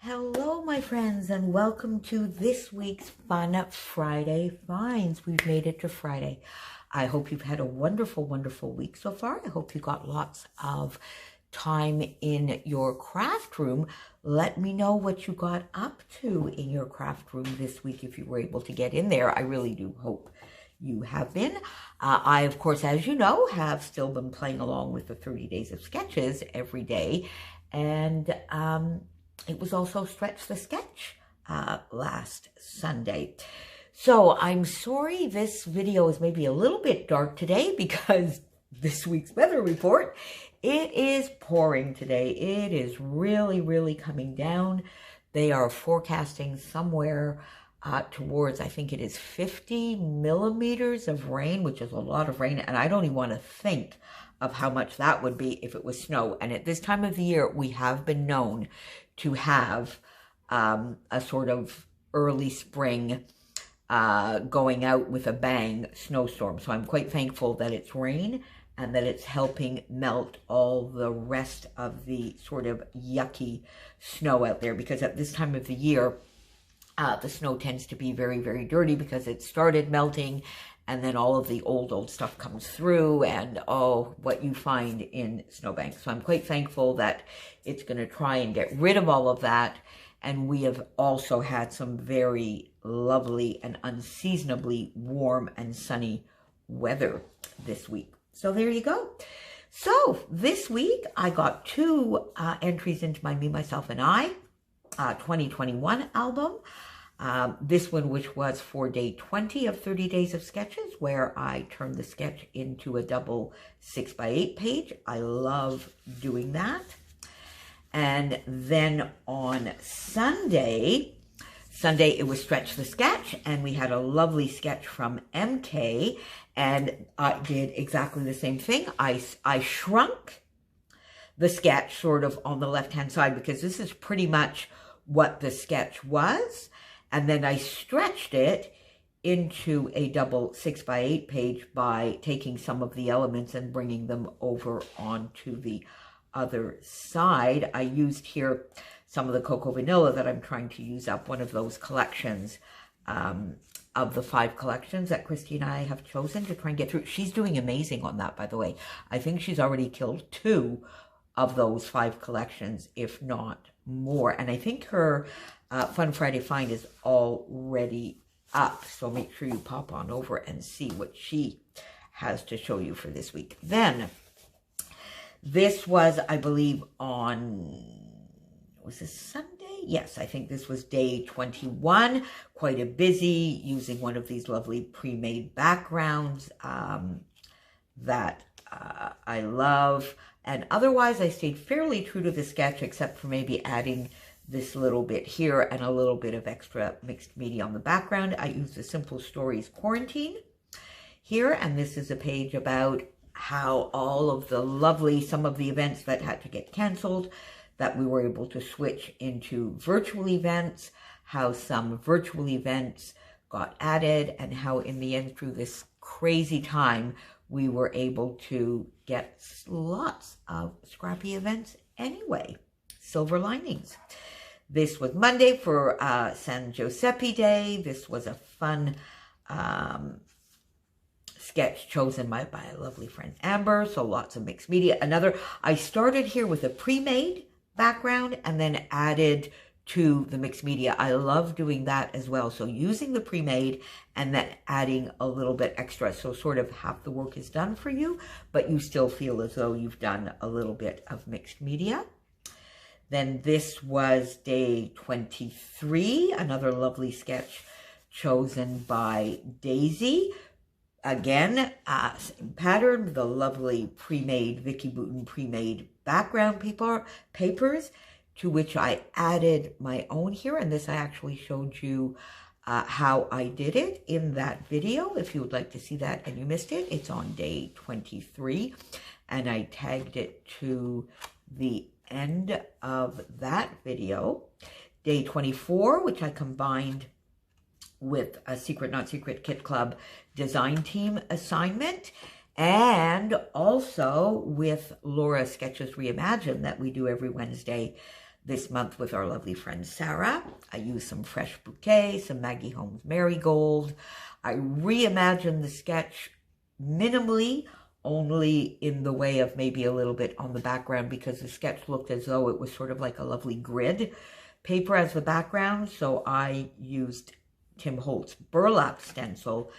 Hello, my friends, and welcome to this week's Fun Friday Finds. We've made it to Friday. I hope you've had a wonderful, wonderful week so far. I hope you got lots of time in your craft room. Let me know what you got up to in your craft room this week if you were able to get in there. I really do hope you have been. I, of course, as you know, have still been playing along with the 30 Days of Sketches every day. And it was also Stretch the Sketch last Sunday. So I'm sorry this video is maybe a little bit dark today because this week's weather report, it is pouring today. It is really, really coming down. They are forecasting somewhere towards, I think it is 50 millimeters of rain, which is a lot of rain. And I don't even want to think of how much that would be if it was snow. And at this time of the year, we have been known to have a sort of early spring going out with a bang snowstorm. So I'm quite thankful that it's rain and that it's helping melt all the rest of the sort of yucky snow out there, because at this time of the year, the snow tends to be very, very dirty because it started melting and then all of the old stuff comes through and what you find in snowbanks. So I'm quite thankful that it's going to try and get rid of all of that. And we have also had some very lovely and unseasonably warm and sunny weather this week. So there you go. So this week I got two entries into my Me, Myself, and I 2021 album. This one, which was for day 20 of 30 Days of Sketches, where I turned the sketch into a double 6x8 page. I love doing that. And then on Sunday it was Stretch the Sketch, and we had a lovely sketch from MK, and I did exactly the same thing. I shrunk the sketch sort of on the left-hand side because this is pretty much what the sketch was. And then I stretched it into a double 6x8 page by taking some of the elements and bringing them over onto the other side. I used here some of the Cocoa Vanilla that I'm trying to use up, one of those collections of the 5 collections that Christy and I have chosen to try and get through. She's doing amazing on that, by the way. I think she's already killed 2 of those 5 collections, if not more. And I think her Fun Friday Find is already up. So make sure you pop on over and see what she has to show you for this week. Then this was, I believe, was this Sunday? Yes, I think this was day 21. Quite a busy, using one of these lovely pre-made backgrounds that I love. And otherwise, I stayed fairly true to the sketch, except for maybe adding this little bit here and a little bit of extra mixed media on the background. I used the Simple Stories Quarantine here, and this is a page about how all of the lovely, some of the events that had to get canceled, that we were able to switch into virtual events, how some virtual events got added, and how in the end, through this crazy time, we were able to get lots of scrappy events anyway. Silver linings. This was Monday for San Giuseppe Day. This was a fun sketch chosen by a lovely friend, Amber. So lots of mixed media. I started here with a pre-made background and then added to the mixed media. I love doing that as well. So using the pre-made and then adding a little bit extra. So sort of half the work is done for you, but you still feel as though you've done a little bit of mixed media. Then this was day 23, another lovely sketch chosen by Daisy. Again, same pattern, the lovely pre-made, Vicki Boutin pre-made background papers, to which I added my own here. And this I actually showed you how I did it in that video. If you would like to see that and you missed it, it's on day 23. And I tagged it to the end of that video. Day 24, which I combined with a Secret Not Secret Kit Club design team assignment, and also with Laura Sketches Reimagined that we do every Wednesday. this month with our lovely friend Sarah. I used some Fresh Bouquet, some Maggie Holmes Marigold. I reimagined the sketch minimally, only in the way of maybe a little bit on the background, because the sketch looked as though it was sort of like a lovely grid paper as the background. So I used Tim Holtz burlap stencil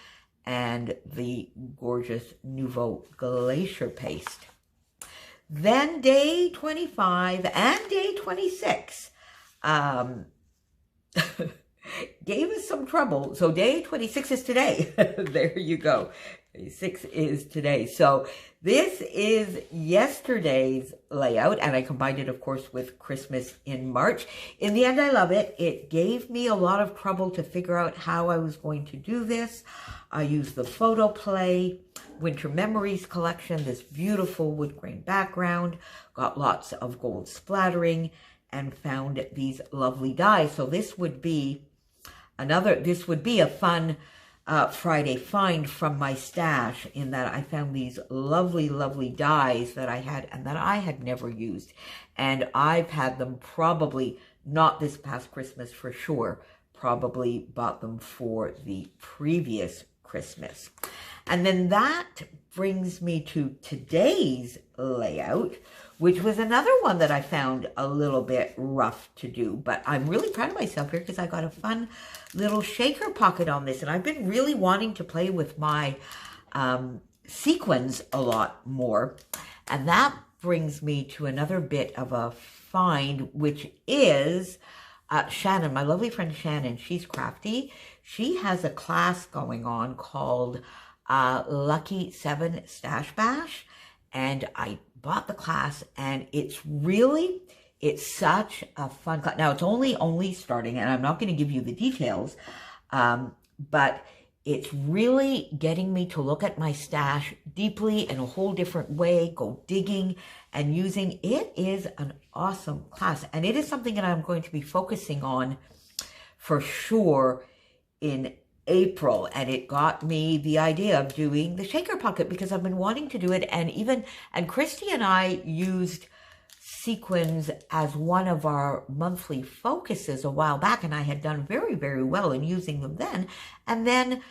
and the gorgeous Nouveau Glacier paste. Then day 25 and day 26 gave us some trouble. So day 26 is today. There you go. Day 6 is today. So this is yesterday's layout, and I combined it, of course, with Christmas in March. In the end, I love it. It gave me a lot of trouble to figure out how I was going to do this. I used the Photoplay Winter Memories collection, this beautiful wood grain background, got lots of gold splattering, and found these lovely dies. So this would be a fun Friday find from my stash, in that I found these lovely, lovely dies that I had and that I had never used. And I've had them probably, not this past Christmas for sure, probably bought them for the previous Christmas. And then that brings me to today's layout, which was another one that I found a little bit rough to do. But I'm really proud of myself here because I got a fun little shaker pocket on this. And I've been really wanting to play with my sequins a lot more. And that brings me to another bit of a find, which is Shannon, my lovely friend Shannon. She's crafty. She has a class going on called Lucky 7 Stash Bash, and I bought the class, and it's such a fun class. Now, it's only starting, and I'm not going to give you the details, but it's really getting me to look at my stash deeply in a whole different way, go digging and using. It is an awesome class, and it is something that I'm going to be focusing on for sure in April. And it got me the idea of doing the shaker pocket because I've been wanting to do it. And Christy and I used sequins as one of our monthly focuses a while back, and I had done very, very well in using them then, and then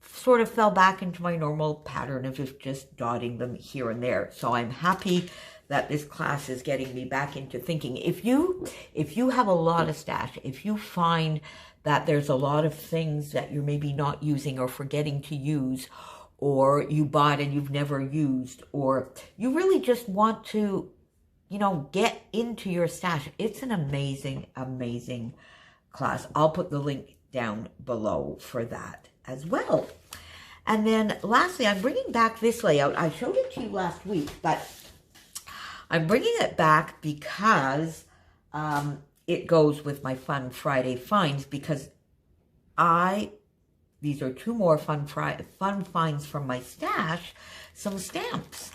sort of fell back into my normal pattern of just dotting them here and there. So I'm happy that this class is getting me back into thinking. If you have a lot of stash, if you find that there's a lot of things that you're maybe not using or forgetting to use, or you bought and you've never used, or you really just want to, get into your stash, it's an amazing, amazing class. I'll put the link down below for that as well. And then lastly, I'm bringing back this layout. I showed it to you last week, but I'm bringing it back because it goes with my Fun Friday finds, because these are two more fun finds from my stash, some stamps.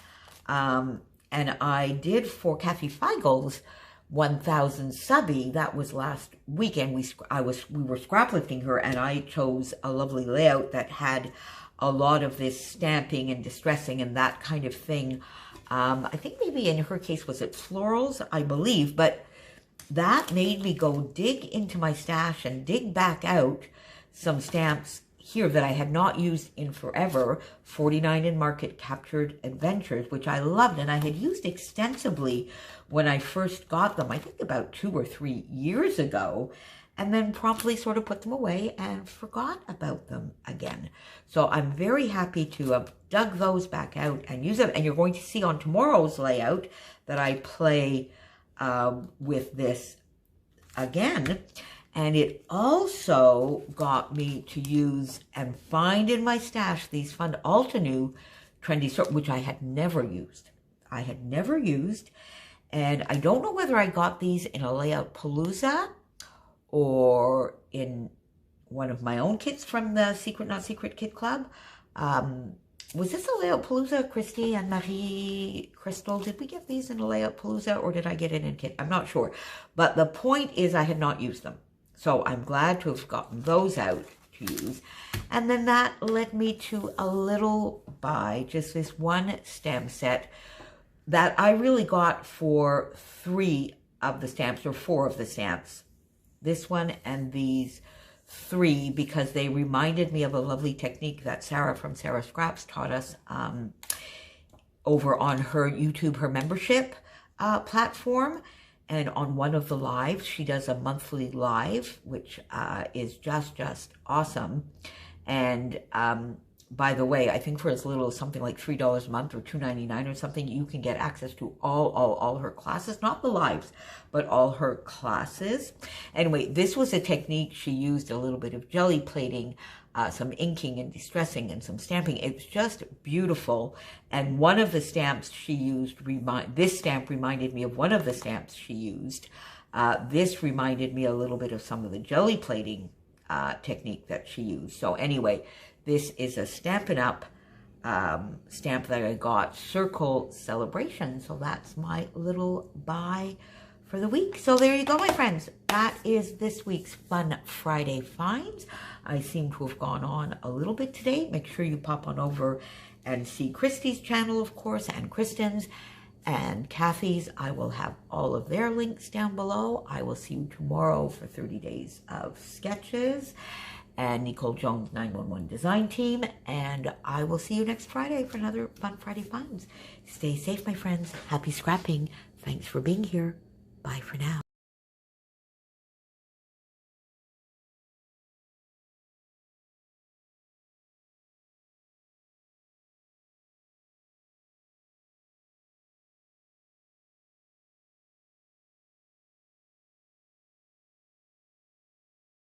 And I did for Kathy Feigel's 1000 subby. That was last weekend. We were scraplifting her, and I chose a lovely layout that had a lot of this stamping and distressing and that kind of thing. I think maybe in her case was it florals, I believe, but that made me go dig into my stash and dig back out some stamps here that I had not used in forever. 49 in Market Captured Adventures, which I loved, and I had used extensively when I first got them, I think about 2 or 3 years ago, and then promptly sort of put them away and forgot about them again. So I'm very happy to have dug those back out and use them. And you're going to see on tomorrow's layout that I play with this again. And it also got me to use and find in my stash these fun Altenew trendy sort, which I had never used. And I don't know whether I got these in a Layout Palooza or in one of my own kits from the Secret Not Secret Kit Club. Was this a Layout Palooza, Christy and Marie Crystal? Did we get these in a Layout Palooza, or did I get it in kit? I'm not sure. But the point is I had not used them. So I'm glad to have gotten those out to use. And then that led me to a little buy, just this one stamp set that I really got for $3 of the stamps, or 4 of the stamps. This one and these 3, because they reminded me of a lovely technique that Sarah from Sarah Scraps taught us over on her YouTube, her membership platform. And on one of the lives, she does a monthly live, which is just awesome. And by the way, I think for as little as something like $3 a month or $2.99 or something, you can get access to all her classes, not the lives, but all her classes. Anyway, this was a technique she used, a little bit of jelly plating, some inking and distressing and some stamping. It was just beautiful. And one of the stamps she used, this stamp reminded me of one of the stamps she used. This reminded me a little bit of some of the jelly plating technique that she used. So anyway, this is a Stampin' Up! Stamp that I got, Circle Celebration. So that's my little buy for the week. So there you go, my friends. That is this week's Fun Friday Finds. I seem to have gone on a little bit today. Make sure you pop on over and see Christy's channel, of course, and Kristen's and Kathy's. I will have all of their links down below. I will see you tomorrow for 30 days of sketches and Nicole Jones 911 design team. And I will see you next Friday for another Fun Friday Finds. Stay safe, my friends. Happy scrapping. Thanks for being here. Bye for now.